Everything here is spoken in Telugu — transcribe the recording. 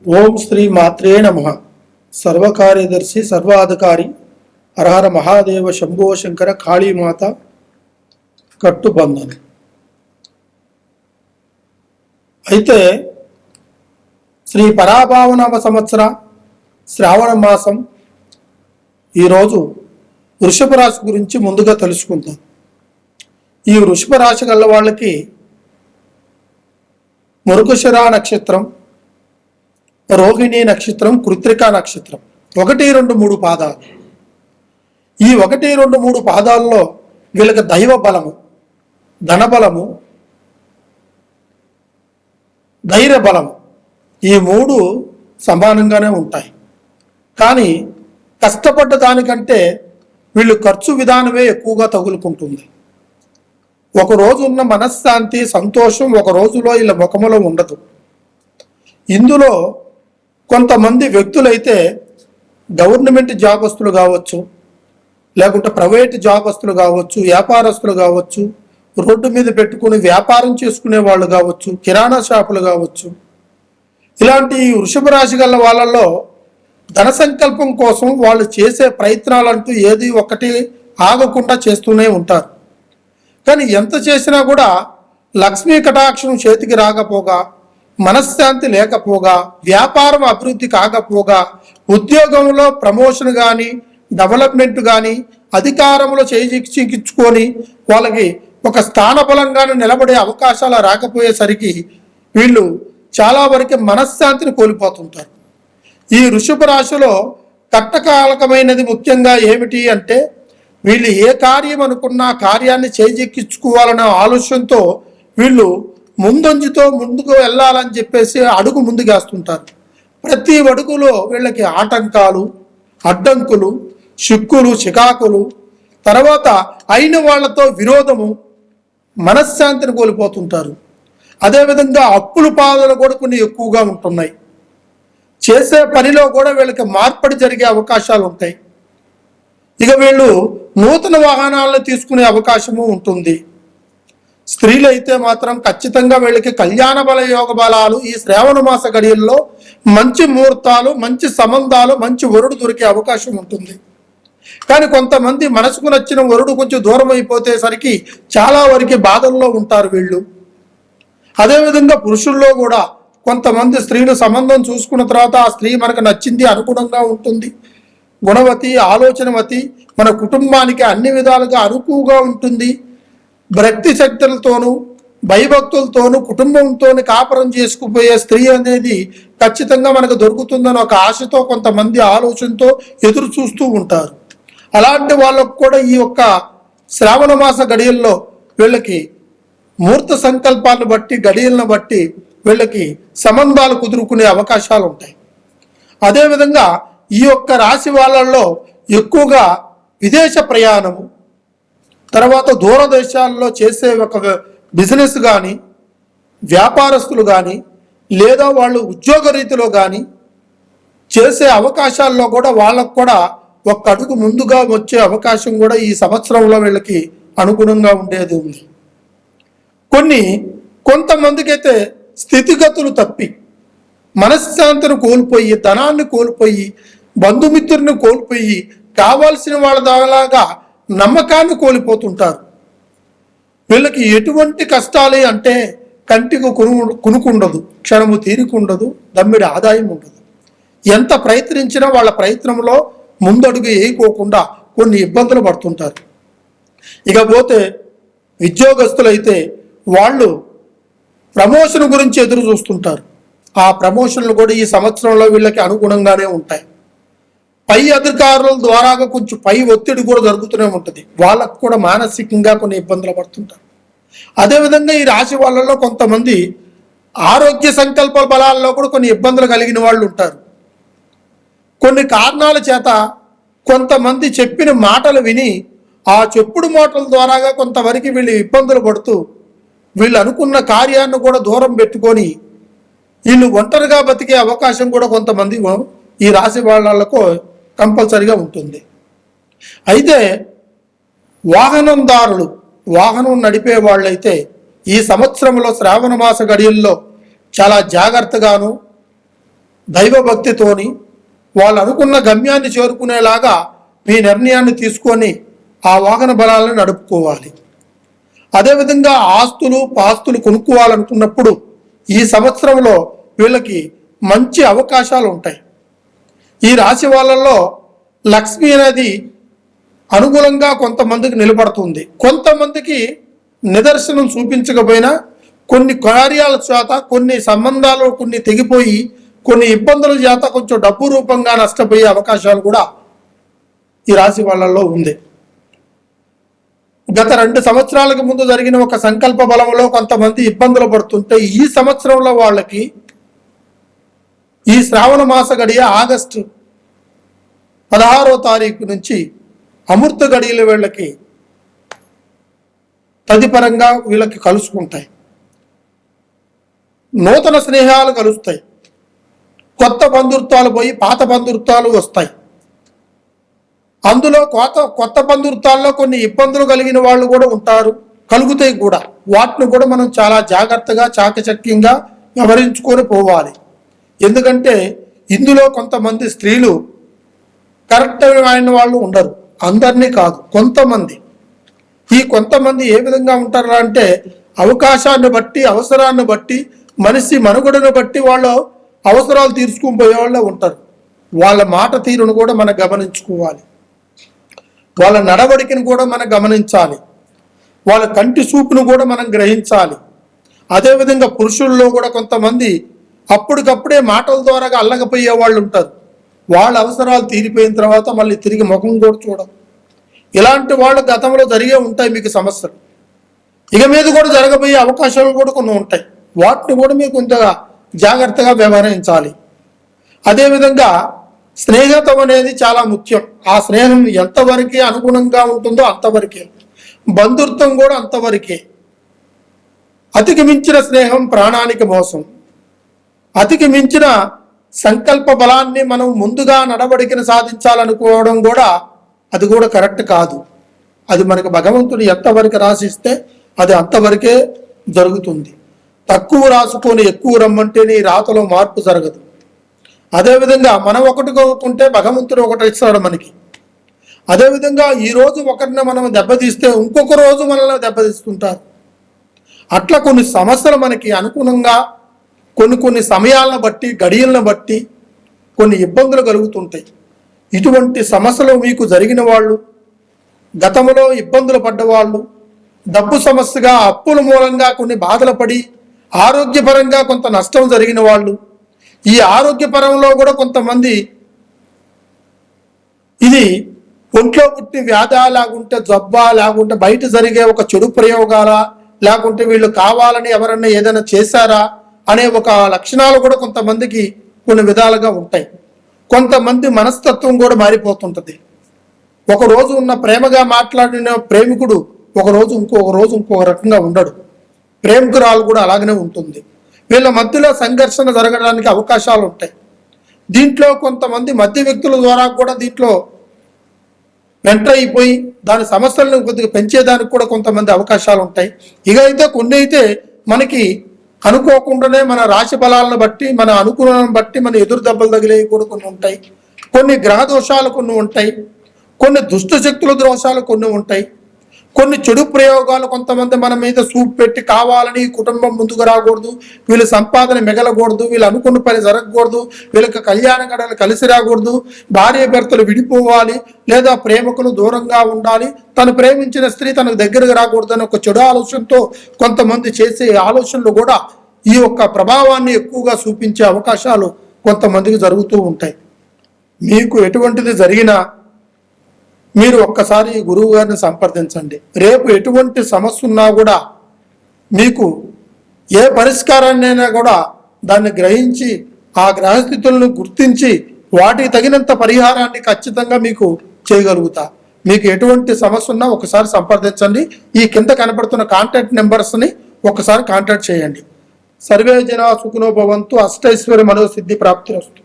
ఓం శ్రీ మాత్రే నమః. సర్వకార్యదర్శి సర్వాధికారి హరహర మహాదేవ శంభో శంకర కాళీమాత కట్టుబంధన. అయితే శ్రీ పరాభావనవ సంవత్సర శ్రావణ మాసం ఈరోజు వృషభ రాశి గురించి ముందుగా తెలుసుకుందాం. ఈ వృషభ రాశి గల వాళ్ళకి మృగశిర నక్షత్రం, రోహిణి నక్షత్రం, కృత్తిక నక్షత్రం 1, 2, 3 పాదాలు. ఈ 1, 2, 3 పాదాల్లో వీళ్ళకి దైవ బలము, ధనబలము, ధైర్య బలము ఈ 3 సమానంగానే ఉంటాయి. కానీ కష్టపడ్డ దానికంటే వీళ్ళు ఖర్చు విధానమే ఎక్కువగా తగులుకుంటుంది. ఒక రోజు ఉన్న మనశ్శాంతి, సంతోషం ఒక రోజులో వీళ్ళ ముఖములో ఉండదు. ఇందులో కొంతమంది వ్యక్తులైతే గవర్నమెంట్ జాబస్తులు కావచ్చు, లేకుంటే ప్రైవేట్ జాబస్తులు కావచ్చు, వ్యాపారస్తులు కావచ్చు, రోడ్డు మీద పెట్టుకుని వ్యాపారం చేసుకునే వాళ్ళు కావచ్చు, కిరాణా షాపులు కావచ్చు. ఇలాంటి వృషభ రాశి గల వాళ్ళల్లో ధన సంకల్పం కోసం వాళ్ళు చేసే ప్రయత్నాలంటూ ఏది ఒకటి ఆగకుండా చేస్తూనే ఉంటారు. కానీ ఎంత చేసినా కూడా లక్ష్మీ కటాక్షం చేతికి రాకపోగా, మనశ్శాంతి లేకపోగా, వ్యాపారం అభివృద్ధి కాకపోగా, ఉద్యోగంలో ప్రమోషన్ కానీ డెవలప్మెంట్ కానీ అధికారంలో చేజిక్కించుకొని వాళ్ళకి ఒక స్థానబలంగానే నిలబడే అవకాశాలు రాకపోయేసరికి వీళ్ళు చాలా వరకు మనశ్శాంతిని కోల్పోతుంటారు. ఈ వృషభ రాశిలో కట్టకాలకమైనది ముఖ్యంగా ఏమిటి అంటే, వీళ్ళు ఏ కార్యం అనుకున్నా కార్యాన్ని చేజిక్కించుకోవాలనే ఆలోచనతో వీళ్ళు ముందంజుతో ముందుకు వెళ్ళాలని చెప్పేసి అడుగు ముందుకేస్తుంటారు. ప్రతి అడుగులో వీళ్ళకి ఆటంకాలు, అడ్డంకులు, చిక్కులు, చికాకులు, తర్వాత అయిన వాళ్లతో విరోధము, మనశ్శాంతిని కోల్పోతుంటారు. అదేవిధంగా అప్పుల బాధలు కూడా కొన్ని ఎక్కువగా ఉంటున్నాయి. చేసే పనిలో కూడా వీళ్ళకి మార్పిడి జరిగే అవకాశాలు ఉంటాయి. ఇక వీళ్ళు నూతన వాహనాలను తీసుకునే అవకాశము ఉంటుంది. స్త్రీలు అయితే మాత్రం ఖచ్చితంగా వీళ్ళకి కళ్యాణ బల యోగ బలాలు ఈ శ్రావణ మాస గడియల్లో మంచి ముహూర్తాలు, మంచి సంబంధాలు, మంచి వరుడు దొరికే అవకాశం ఉంటుంది. కానీ కొంతమంది మనసుకు నచ్చిన వరుడు కొంచెం దూరం అయిపోతేసరికి చాలా వరకు బాధల్లో ఉంటారు వీళ్ళు. అదేవిధంగా పురుషుల్లో కూడా కొంతమంది స్త్రీలు సంబంధం చూసుకున్న తర్వాత ఆ స్త్రీ మనకు నచ్చింది, అనుగుణంగా ఉంటుంది, గుణవతి, ఆలోచనవతి, మన కుటుంబానికి అన్ని విధాలుగా అనుకువగా ఉంటుంది, భక్తి శక్తులతోనూ భయభక్తులతోనూ కుటుంబంతోనూ కాపురం చేసుకుపోయే స్త్రీ అనేది ఖచ్చితంగా మనకు దొరుకుతుందని ఒక ఆశతో కొంతమంది ఆలోచనతో ఎదురు చూస్తూ ఉంటారు. అలాంటి వాళ్ళకు కూడా ఈ యొక్క శ్రావణ మాస గడియల్లో వీళ్ళకి ముహూర్త సంకల్పాలను బట్టి, గడియలను బట్టి వీళ్ళకి సంబంధాలు కుదురుకునే అవకాశాలు ఉంటాయి. అదేవిధంగా ఈ యొక్క రాశి వాళ్ళల్లో ఎక్కువగా విదేశ ప్రయాణము, తర్వాత దూరదేశాల్లో చేసే ఒక బిజినెస్ కానీ, వ్యాపారస్తులు కానీ, లేదా వాళ్ళు ఉద్యోగ రీతిలో కానీ చేసే అవకాశాల్లో కూడా వాళ్ళకు కూడా ఒక అడుగు ముందుగా వచ్చే అవకాశం కూడా ఈ సంవత్సరంలో వీళ్ళకి అనుగుణంగా ఉండేది ఉంది. కొంతమందికి అయితే స్థితిగతులు తప్పి మనశ్శాంతిని కోల్పోయి, ధనాన్ని కోల్పోయి, బంధుమిత్రుని కోల్పోయి, కావాల్సిన వాళ్ళ దాలాగా నమ్మకాన్ని కోల్పోతుంటారు. వీళ్ళకి ఎటువంటి కష్టాలే అంటే కంటికి కునుకుండదు, క్షణము తీరికుండదు, దమ్మిడి ఆదాయం ఉండదు. ఎంత ప్రయత్నించినా వాళ్ళ ప్రయత్నంలో ముందడుగు వేయకోకుండా కొన్ని ఇబ్బందులు పడుతుంటారు. ఇకపోతే ఉద్యోగస్తులైతే వాళ్ళు ప్రమోషన్ గురించి ఎదురు చూస్తుంటారు. ఆ ప్రమోషన్లు కూడా ఈ సంవత్సరంలో వీళ్ళకి అనుగుణంగానే ఉంటాయి. పై అధికారుల ద్వారా కొంచెం పై ఒత్తిడి కూడా జరుగుతూనే ఉంటుంది. వాళ్ళకు కూడా మానసికంగా కొన్ని ఇబ్బందులు పడుతుంటారు. అదేవిధంగా ఈ రాశి వాళ్ళలో కొంతమంది ఆరోగ్య సంకల్ప బలాల్లో కూడా కొన్ని ఇబ్బందులు కలిగిన వాళ్ళు ఉంటారు. కొన్ని కారణాల చేత కొంతమంది చెప్పిన మాటలు విని ఆ చెప్పుడు మాటల ద్వారాగా కొంతవరకు వీళ్ళు ఇబ్బందులు పడుతూ వీళ్ళు అనుకున్న కార్యాన్ని కూడా దూరం పెట్టుకొని వీళ్ళు ఒంటరిగా బతికే అవకాశం కూడా కొంతమంది ఈ రాశి వాళ్ళకు కంపల్సరిగా ఉంటుంది. అయితే వాహనందారులు, వాహనం నడిపే వాళ్ళైతే ఈ సంవత్సరంలో శ్రావణ మాస గడియల్లో చాలా జాగ్రత్తగాను దైవభక్తితోని వాళ్ళు అనుకున్న గమ్యాన్ని చేరుకునేలాగా మీ నిర్ణయాన్ని తీసుకొని ఆ వాహన బలాలను నడుపుకోవాలి. అదేవిధంగా ఆస్తులు పాస్తులు కొనుక్కోవాలనుకున్నప్పుడు ఈ సంవత్సరంలో వీళ్ళకి మంచి అవకాశాలు ఉంటాయి. ఈ రాశి వాళ్ళల్లో లక్ష్మి అనేది అనుకూలంగా కొంతమందికి నిలబడుతుంది. కొంతమందికి నిదర్శనం చూపించకపోయినా కొన్ని కార్యాల చేత, కొన్ని సంబంధాలు కొన్ని తెగిపోయి, కొన్ని ఇబ్బందుల చేత కొంచెం డబ్బు రూపంగా నష్టపోయే అవకాశాలు కూడా ఈ రాశి వాళ్ళల్లో ఉంది. గత 2 సంవత్సరాలకు ముందు జరిగిన ఒక సంకల్ప బలంలో కొంతమంది ఇబ్బందులు పడుతుంటే ఈ సంవత్సరంలో వాళ్ళకి ఈ శ్రావణ మాస గడియ ఆగస్టు 16వ తారీఖు నుంచి అమృత గడియలు వీళ్ళకి తదిపరంగా వీళ్ళకి కలుసుకుంటాయి. నూతన స్నేహాలు కలుస్తాయి. కొత్త బంధుత్వాలు పోయి పాత బంధుత్వాలు వస్తాయి. అందులో కొత్త బంధుత్వాల్లో కొన్ని ఇబ్బందులు కలిగిన వాళ్ళు కూడా ఉంటారు, కలుగుతాయి కూడా. వాటిని కూడా మనం చాలా జాగ్రత్తగా చాకచక్యంగా వ్యవహరించుకొని పోవాలి. ఎందుకంటే ఇందులో కొంతమంది స్త్రీలు కరెక్ట్ అయిన వాళ్ళు ఉండరు, అందరినీ కాదు, కొంతమంది. ఈ కొంతమంది ఏ విధంగా ఉంటారు అంటే అవకాశాన్ని బట్టి, అవసరాన్ని బట్టి, మనిషి మనుగడను బట్టి వాళ్ళు అవసరాలు తీర్చుకుని పోయే వాళ్ళు ఉంటారు. వాళ్ళ మాట తీరును కూడా మనం గమనించుకోవాలి. వాళ్ళ నడవడికను కూడా మనం గమనించాలి. వాళ్ళ కంటి చూపును కూడా మనం గ్రహించాలి. అదేవిధంగా పురుషుల్లో కూడా కొంతమంది అప్పటికప్పుడే మాటల ద్వారా అల్లకపోయే వాళ్ళు ఉంటారు. వాళ్ళ అవసరాలు తీరిపోయిన తర్వాత మళ్ళీ తిరిగి ముఖం కూడా చూడరు. ఇలాంటి వాళ్ళు గతంలో జరిగే ఉంటాయి మీకు సమస్యలు. ఇక మీద కూడా జరగబోయే అవకాశాలు కూడా కొన్ని ఉంటాయి. వాటిని కూడా మీకు కొంచెంగా జాగ్రత్తగా వ్యవహరించాలి. అదేవిధంగా స్నేహితం అనేది చాలా ముఖ్యం. ఆ స్నేహం ఎంతవరకే అనుగుణంగా ఉంటుందో అంతవరకే, బంధుత్వం కూడా అంతవరకే. అతికి మించిన స్నేహం ప్రాణానికి మోసం. అతికి మించిన సంకల్ప బలాన్ని మనం ముందుగా నడవడికను సాధించాలనుకోవడం కూడా అది కూడా కరెక్ట్ కాదు. అది మనకు భగవంతుడు ఎంతవరకు రాసిస్తే అది అంతవరకే జరుగుతుంది. తక్కువ రాసుకొని ఎక్కువ రమ్మంటే నీ రాతలో మార్పు జరగదు. అదేవిధంగా మనం ఒకటి కోరుకుంటే భగవంతుడు ఒకటి ఇస్తాడు మనకి. అదేవిధంగా ఈరోజు ఒకరిని మనం దెబ్బతీస్తే ఇంకొక రోజు మనల్ని దెబ్బతీస్తుంటారు. అట్లా కొన్ని సమస్యలు మనకి అనుగుణంగా కొన్ని సమయాలను బట్టి, గడియలను బట్టి కొన్ని ఇబ్బందులు కలుగుతుంటాయి. ఇటువంటి సమస్యలు మీకు జరిగిన వాళ్ళు, గతంలో ఇబ్బందులు పడ్డవాళ్ళు, డబ్బు సమస్యగా అప్పుల మూలంగా కొన్ని బాధలు పడి ఆరోగ్యపరంగా కొంత నష్టం జరిగిన వాళ్ళు, ఈ ఆరోగ్యపరంలో కూడా కొంతమంది ఇది ఒంట్లో పుట్టి వ్యాధా, లేకుంటే జబ్బా, లేకుంటే బయట జరిగే ఒక చెడు ప్రయోగాల, లేకుంటే వీళ్ళు కావాలని ఎవరన్నా ఏదైనా చేశారా అనే ఒక లక్షణాలు కూడా కొంతమందికి కొన్ని విధాలుగా ఉంటాయి. కొంతమంది మనస్తత్వం కూడా మారిపోతుంటుంది. ఒకరోజు ఉన్న ప్రేమగా మాట్లాడిన ప్రేమికుడు ఇంకొక రోజు ఇంకొక రకంగా ఉండడు. ప్రేమికురాలు కూడా అలాగనే ఉంటుంది. వీళ్ళ మధ్యలో సంఘర్షణ జరగడానికి అవకాశాలు ఉంటాయి. దీంట్లో కొంతమంది మధ్య వ్యక్తుల ద్వారా కూడా దీంట్లో ఎంటర్ అయిపోయి దాని సమస్యలను కొద్దిగా పెంచేదానికి కూడా కొంతమంది అవకాశాలు ఉంటాయి. ఇక అయితే కొన్ని అయితే మనకి అనుకోకుండానే మన రాశి బలాలను బట్టి, మన అనుకూలాలను బట్టి మన ఎదురు దెబ్బలు తగిలేవి కూడా కొన్ని ఉంటాయి. కొన్ని గ్రహ దోషాలు కొన్ని ఉంటాయి. కొన్ని దుష్ట శక్తుల దోషాలు కొన్ని ఉంటాయి. కొన్ని చెడు ప్రయోగాలు కొంతమంది మన మీద చూపు పెట్టి కావాలని కుటుంబం ముందుకు రాకూడదు, వీళ్ళ సంపాదన మిగలకూడదు, వీళ్ళు అనుకున్న పని జరగకూడదు, వీళ్ళకి కళ్యాణ గడలు కలిసి రాకూడదు, భార్య భర్తలు విడిపోవాలి, లేదా ప్రేమకులు దూరంగా ఉండాలి, తను ప్రేమించిన స్త్రీ తనకు దగ్గరకు రాకూడదు అని ఒక చెడు ఆలోచనతో కొంతమంది చేసే ఆలోచనలు కూడా ఈ యొక్క ప్రభావాన్ని ఎక్కువగా చూపించే అవకాశాలు కొంతమందికి జరుగుతూ ఉంటాయి. మీకు ఎటువంటిది జరిగినా మీరు ఒక్కసారి గురువు గారిని సంప్రదించండి. రేపు ఎటువంటి సమస్య ఉన్నా కూడా మీకు ఏ పరిష్కారాన్నైనా కూడా దాన్ని గ్రహించి ఆ గ్రహస్థితులను గుర్తించి వాటికి తగినంత పరిహారాన్ని ఖచ్చితంగా మీకు చేయగలుగుతా. మీకు ఎటువంటి సమస్య ఉన్నా ఒకసారి సంప్రదించండి. ఈ కింద కనపడుతున్న కాంటాక్ట్ నెంబర్స్ని ఒకసారి కాంటాక్ట్ చేయండి. సర్వే జనా సుఖినో భవంతు. అష్టైశ్వర్య మనోసిద్ధి ప్రాప్తి వస్తుంది.